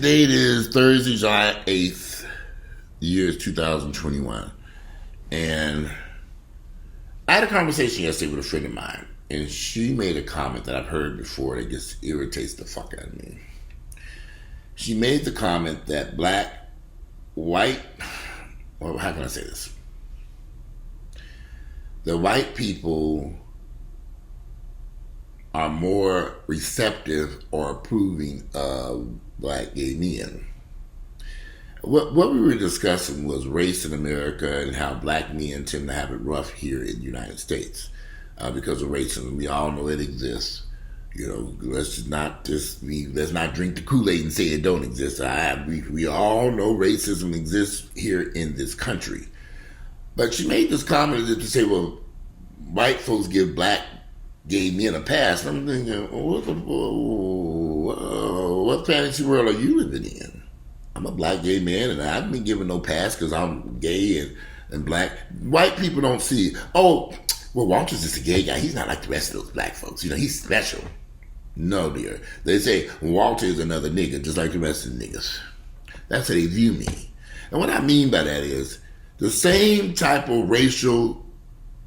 date is Thursday, July 8th. The year is 2021. And I had a conversation yesterday with a friend of mine, and she made a comment that I've heard before that just irritates the fuck out of me. She made the comment that how can I say this? The white people are more receptive or approving of black gay men. What we were discussing was race in America and how black men tend to have it rough here in the United States because of racism. We all know it exists. You know, let's not drink the Kool-Aid and say it don't exist. We all know racism exists here in this country. But she made this comment to say, well, white folks give black gay men a pass. And I'm thinking, what fantasy world are you living in? I'm a black gay man, and I haven't been given no pass because I'm gay and black. White people don't see, oh, well, Walter's just a gay guy. He's not like the rest of those black folks. You know, he's special. No, dear. They say, Walter is another nigga, just like the rest of the niggas. That's how they view me. And what I mean by that is the same type of racial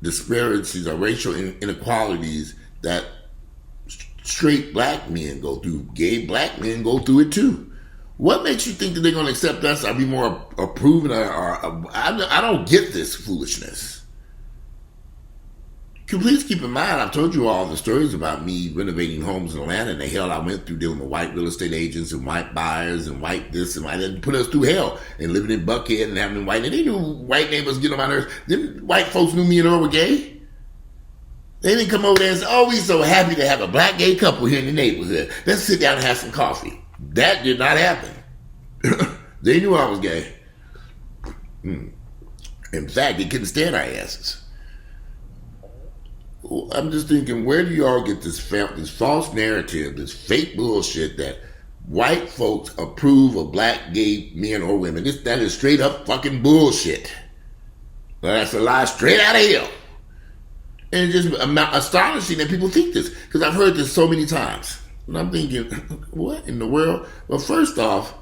disparities or racial inequalities that straight black men go through, gay black men go through it too. What makes you think that they're going to accept us or be more approving? I don't get this foolishness. Please keep in mind, I've told you all the stories about me renovating homes in Atlanta and the hell I went through dealing with white real estate agents and white buyers and white this and white that, put us through hell, and living in Buckhead and having white. And they knew white neighbors get on my nerves. Them white folks knew me and Earl were gay. They didn't come over there and say, oh, we're so happy to have a black gay couple here in the neighborhood. Let's sit down and have some coffee. That did not happen. They knew I was gay. In fact, they couldn't stand our asses. I'm just thinking, where do y'all get this false narrative, this fake bullshit that white folks approve of black gay men or women? That is straight up fucking bullshit. That's a lie straight out of hell. And it's just astonishing that people think this, because I've heard this so many times. And I'm thinking, what in the world? Well, first off,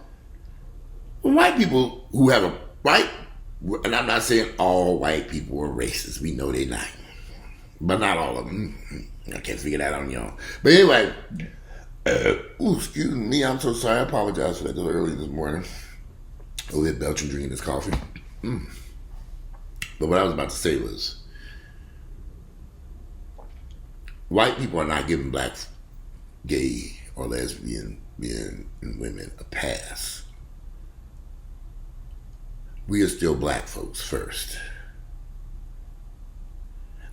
white people who have and I'm not saying all white people are racist. We know they're not. But not all of them. I can't figure that out on your own. But anyway, excuse me, I'm so sorry. I apologize for that early this morning. Over here belching, drinking this coffee. But what I was about to say was, white people are not giving black, gay, or lesbian men and women a pass. We are still black folks first.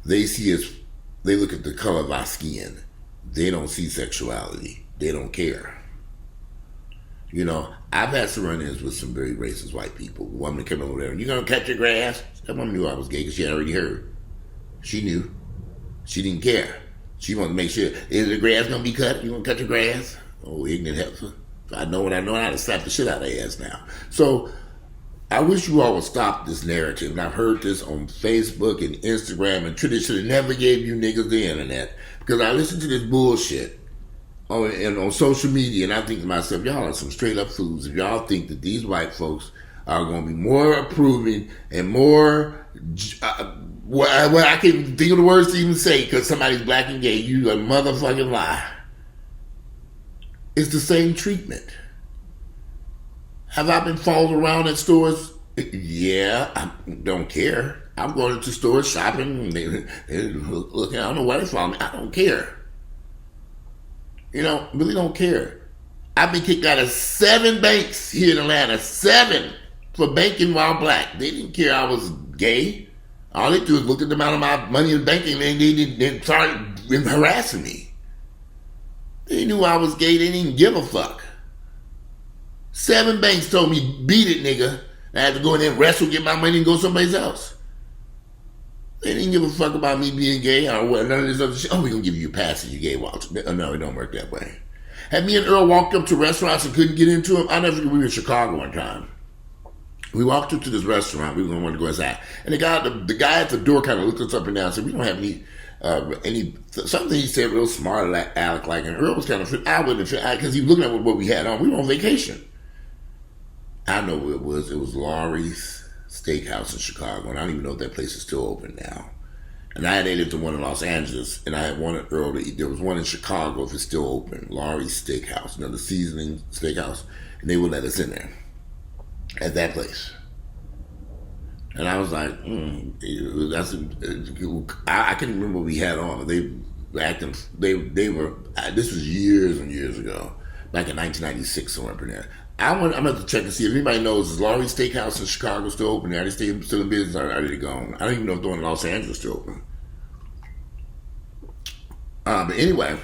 They see us, they look at the color of our skin. They don't see sexuality. They don't care. You know, I've had some run-ins with some very racist white people. The woman came over there, you gonna cut your grass? That woman knew I was gay because she had already heard. She knew. She didn't care. She wanted to make sure, is the grass gonna be cut? You gonna cut your grass? Oh, ignorant heifer. I know what I know, I to slap the shit out of their ass now. So, I wish you all would stop this narrative. And I've heard this on Facebook and Instagram, and Twitter should have never gave you niggas the internet. Because I listen to this bullshit on social media, and I think to myself, y'all are some straight up fools. If y'all think that these white folks are going to be more approving and more, I can't even think of the words to even say because somebody's black and gay, you a motherfucking lie. It's the same treatment. Have I been followed around at stores? Yeah, I don't care. I'm going into stores shopping. They're looking, I don't know why they follow me. I don't care. You know, really don't care. I've been kicked out of 7 banks here in Atlanta. 7 for banking while black. They didn't care I was gay. All they do is look at the amount of my money in banking, and they started harassing me. They knew I was gay. They didn't give a fuck. 7 banks told me, beat it, nigga. I had to go in there and wrestle, get my money, and go someplace else. They didn't give a fuck about me being gay or what, none of this other shit. Oh, we're going to give you a pass if you're gay, Walter. No, it don't work that way. Had me and Earl walked up to restaurants and couldn't get into them, I never forget, we were in Chicago one time. We walked up to this restaurant. We were going to go inside. And the guy at the door kind of looked us up and down and said, we don't have something he said real smart, Alec, like, and Earl was kind of, I wouldn't have, because he was looking at what we had on. We were on vacation. I know where it was. It was Laurie's Steakhouse in Chicago, and I don't even know if that place is still open now. And I lived in one in Los Angeles, and I had one in early. There was one in Chicago, if it's still open, Laurie's Steakhouse, the seasoning steakhouse, and they would let us in there at that place. And I was like, I can't remember what we had on. They were. This was years and years ago, back in 1996, somewhere up in there. I'm going to check to see if anybody knows, is Laurie's Steakhouse in Chicago still open? Are they still in business? Or are they gone? I don't even know if the one in Los Angeles is still open. But anyway,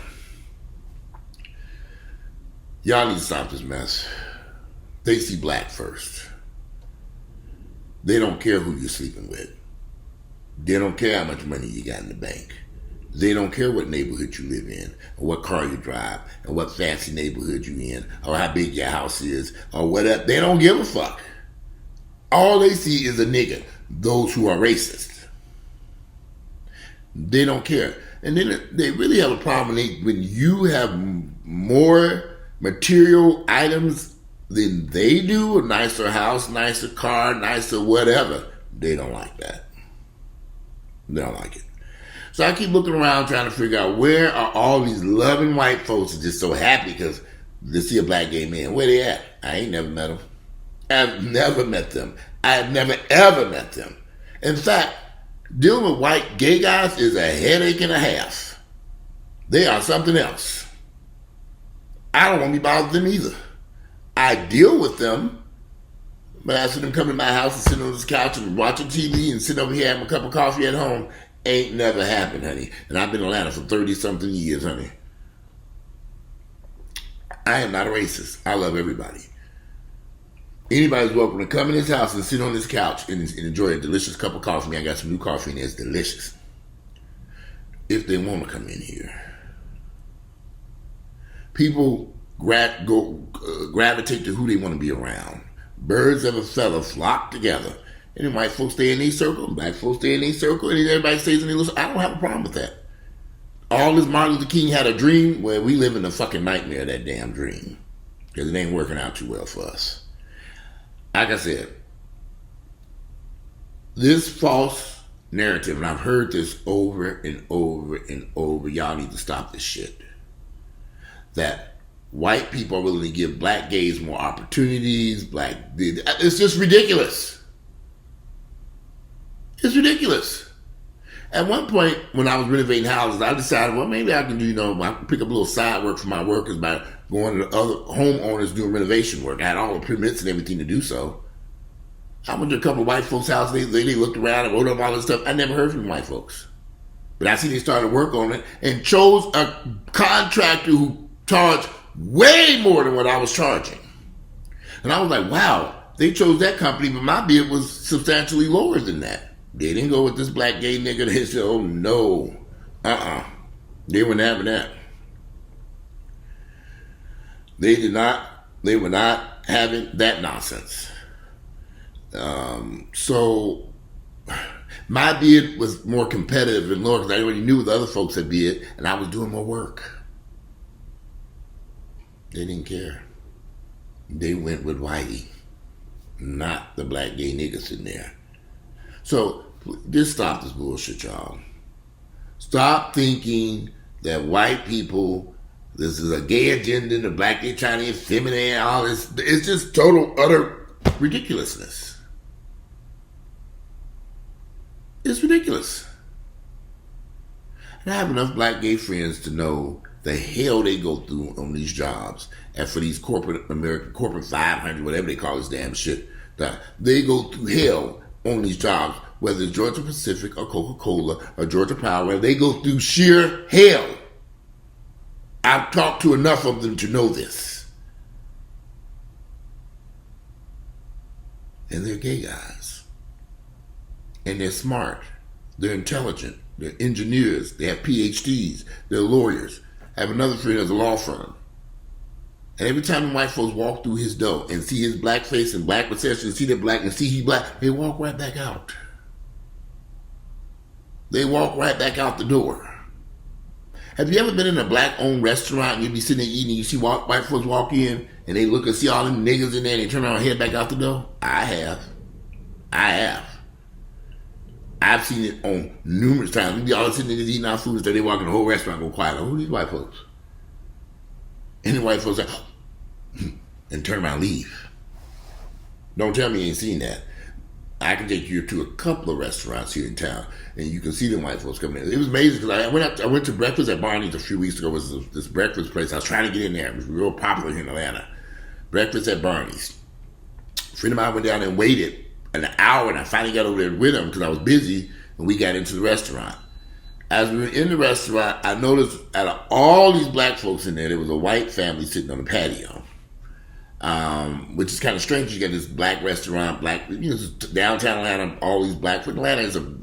y'all need to stop this mess. They see black first. They don't care who you're sleeping with. They don't care how much money you got in the bank. They don't care what neighborhood you live in, or what car you drive, or what fancy neighborhood you in, or how big your house is, or whatever. They don't give a fuck. All they see is a nigga, those who are racist. They don't care. And then they really have a problem when you have more material items than they do, a nicer house, nicer car, nicer whatever. They don't like that. They don't like it. So I keep looking around trying to figure out where are all these loving white folks just so happy because they see a black gay man. Where they at? I ain't never met them. I've never met them. I've never ever met them. In fact, dealing with white gay guys is a headache and a half. They are something else. I don't want to be bothered with them either. I deal with them, but I see them come to my house and sit on this couch and watching TV and sit over here having a cup of coffee at home. Ain't never happened, honey. And I've been in Atlanta for 30-something years, honey. I am not a racist. I love everybody. Anybody's welcome to come in this house and sit on this couch and enjoy a delicious cup of coffee. I got some new coffee in there. It's delicious. If they want to come in here. People gravitate to who they want to be around. Birds of a feather flock together. And then white folks stay in their circle, and black folks stay in their circle, and then everybody stays in their little. I don't have a problem with that. All this Martin Luther King had a dream, well, we live in the fucking nightmare of that damn dream. Because it ain't working out too well for us. Like I said, this false narrative, and I've heard this over and over and over, y'all need to stop this shit. That white people are willing to give black gays more opportunities, it's just ridiculous. It's ridiculous. At one point, when I was renovating houses, I decided, well, maybe I can do, I can pick up a little side work for my workers by going to other homeowners doing renovation work. I had all the permits and everything to do so. I went to a couple of white folks' houses. They looked around and wrote up all this stuff. I never heard from white folks. But I see they started work on it and chose a contractor who charged way more than what I was charging. And I was like, wow, they chose that company, but my bid was substantially lower than that. They didn't go with this black gay nigga. They said, oh no, they weren't having that. They were not having that nonsense. So my bid was more competitive and lower because I already knew the other folks had bid and I was doing more work. They didn't care. They went with Whitey, not the black gay nigga sitting there. So just stop this bullshit, y'all. Stop thinking that white people, this is a gay agenda, the black gay trying to effeminate, all this. It's just total, utter ridiculousness. It's ridiculous. And I have enough black gay friends to know the hell they go through on these jobs. And for these corporate 500, whatever they call this damn shit, they go through hell on these jobs, whether it's Georgia Pacific or Coca-Cola or Georgia Power, they go through sheer hell. I've talked to enough of them to know this. And they're gay guys. And they're smart. They're intelligent. They're engineers. They have PhDs. They're lawyers. I have another friend who has a law firm. And every time white folks walk through his door and see his black face and black recession and see they're black and see he black, they walk right back out. They walk right back out the door. Have you ever been in a black-owned restaurant and you be sitting there eating and you see white folks walk in and they look and see all them niggas in there and they turn around and head back out the door? I have. I've seen it on numerous times. We be all sitting there just eating our food until they walk in the whole restaurant and go quiet. Like, who are these white folks? And the white folks like, and turn around and leave. Don't tell me you ain't seen that. I can take you to a couple of restaurants here in town, and you can see them white folks coming in. It was amazing because I went to breakfast at Barney's a few weeks ago. It was this breakfast place. I was trying to get in there. It was real popular here in Atlanta. Breakfast at Barney's. A friend of mine went down there and waited an hour, and I finally got over there with him because I was busy, and we got into the restaurant. As we were in the restaurant, I noticed out of all these black folks in there was a white family sitting on the patio. Which is kind of strange. You got this black restaurant, downtown Atlanta, all these black. Atlanta is a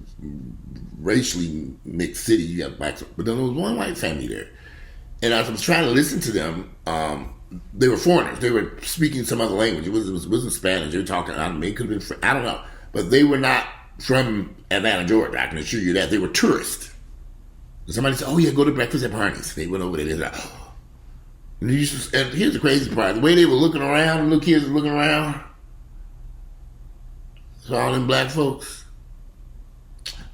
racially mixed city. You have blacks, but then there was one white family there. And as I was trying to listen to them, they were foreigners. They were speaking some other language. It wasn't Spanish. They were talking. It could have been. I don't know, but they were not from Atlanta, Georgia. I can assure you that they were tourists. And somebody said, "Oh yeah, go to breakfast at Barney's." They went over there. They said, "Oh." And here's the crazy part. The way they were looking around, the little kids were looking around, it's all them black folks.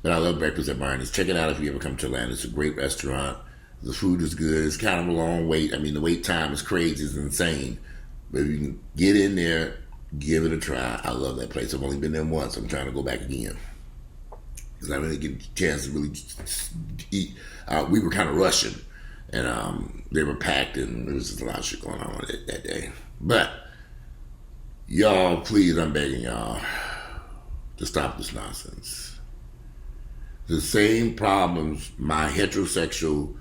But I love breakfast at Barney's. Check it out if you ever come to Atlanta. It's a great restaurant. The food is good. It's kind of a long wait. I mean, the wait time is crazy. It's insane. But if you can get in there, give it a try. I love that place. I've only been there once. I'm trying to go back again. Because I didn't get a chance to really eat. We were kind of rushing. And they were packed, and there was just a lot of shit going on that day. But, y'all, please, I'm begging y'all to stop this nonsense. The same problems my heterosexual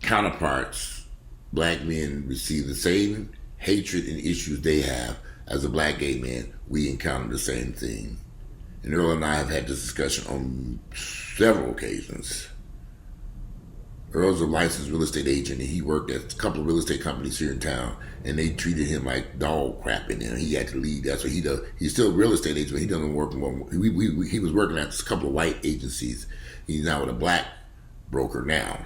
counterparts, black men, receive the same hatred and issues they have as a black gay man. We encounter the same thing. And Earl and I have had this discussion on several occasions. Earl's a licensed real estate agent, and he worked at a couple of real estate companies here in town, and they treated him like dog crap in there. He had to leave. That's what he does. He's still a real estate agent, but he doesn't work. He was working at a couple of white agencies. He's now with a black broker now.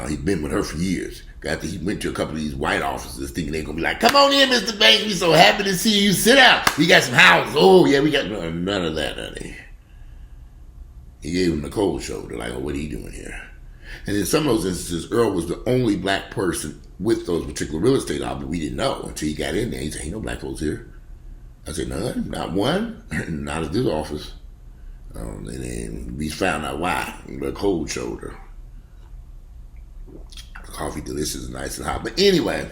He's been with her for years. He went to a couple of these white offices thinking they're going to be like, "Come on in, Mr. Banks. We're so happy to see you. Sit down. We got some houses." Oh, yeah, we got none of that, honey. He gave him the cold shoulder, like, "Oh, what are you doing here?" And in some of those instances, Earl was the only black person with those particular real estate offices. We didn't know until he got in there. He said, "Ain't no black folks here." I said, "None, not one, not at this office." And then we found out why. The cold shoulder. Coffee delicious and nice and hot. But anyway,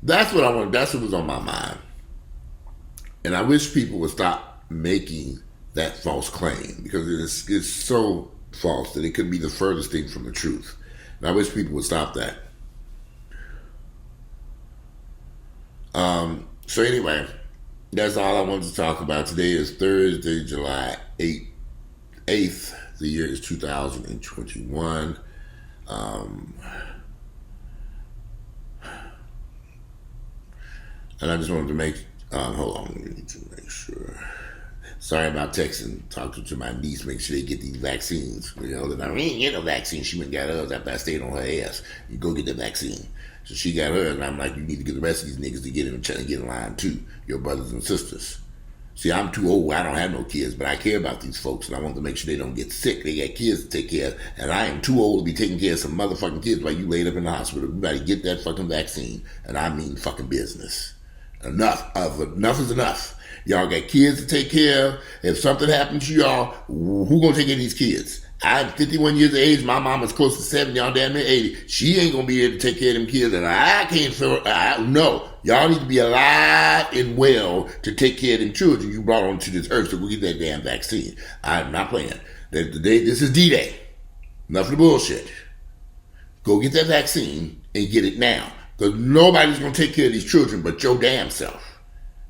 that's what I wanted. That's what was on my mind. And I wish people would stop making that false claim, because it's so false that it could be the furthest thing from the truth. And I wish people would stop that. So anyway, that's all I wanted to talk about. Today is Thursday, July 8th. The year is 2021. And I just wanted to make, hold on, we need to make sure. Sorry about texting, talking to my niece, make sure they get these vaccines. You know, that we ain't get no vaccine. She went and got hers after I stayed on her ass. You go get the vaccine. So she got hers, and I'm like, you need to get the rest of these niggas to get in line too, your brothers and sisters. See, I'm too old. I don't have no kids, but I care about these folks, and I want to make sure they don't get sick. They got kids to take care of, and I am too old to be taking care of some motherfucking kids while you laid up in the hospital. Everybody get that fucking vaccine, and I mean fucking business. Enough is enough. Y'all got kids to take care of. If something happens to y'all, who gonna take care of these kids? I'm 51 years of age. My mama's close to 70. Y'all damn near 80. She ain't gonna be able to take care of them kids, and I can't feel. No, y'all need to be alive and well to take care of them children you brought onto this earth. So go get that damn vaccine. I'm not playing. This is D-Day. Enough of the bullshit. Go get that vaccine and get it now, because nobody's gonna take care of these children but your damn self.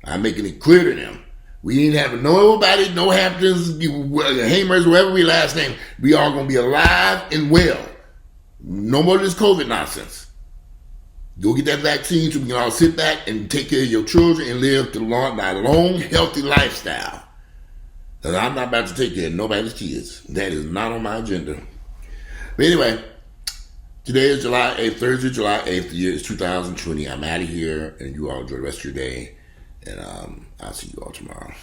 I'm making it clear to them. We ain't having nobody, no Hamptons, Hamers, whatever we last name. We are going to be alive and well. No more of this COVID nonsense. Go get that vaccine so we can all sit back and take care of your children and live the long, healthy lifestyle. Because I'm not about to take care of nobody's kids. That is not on my agenda. But anyway, today is July 8th, Thursday, July 8th. The year is 2020. I'm out of here, and you all enjoy the rest of your day. And I'll see you all tomorrow.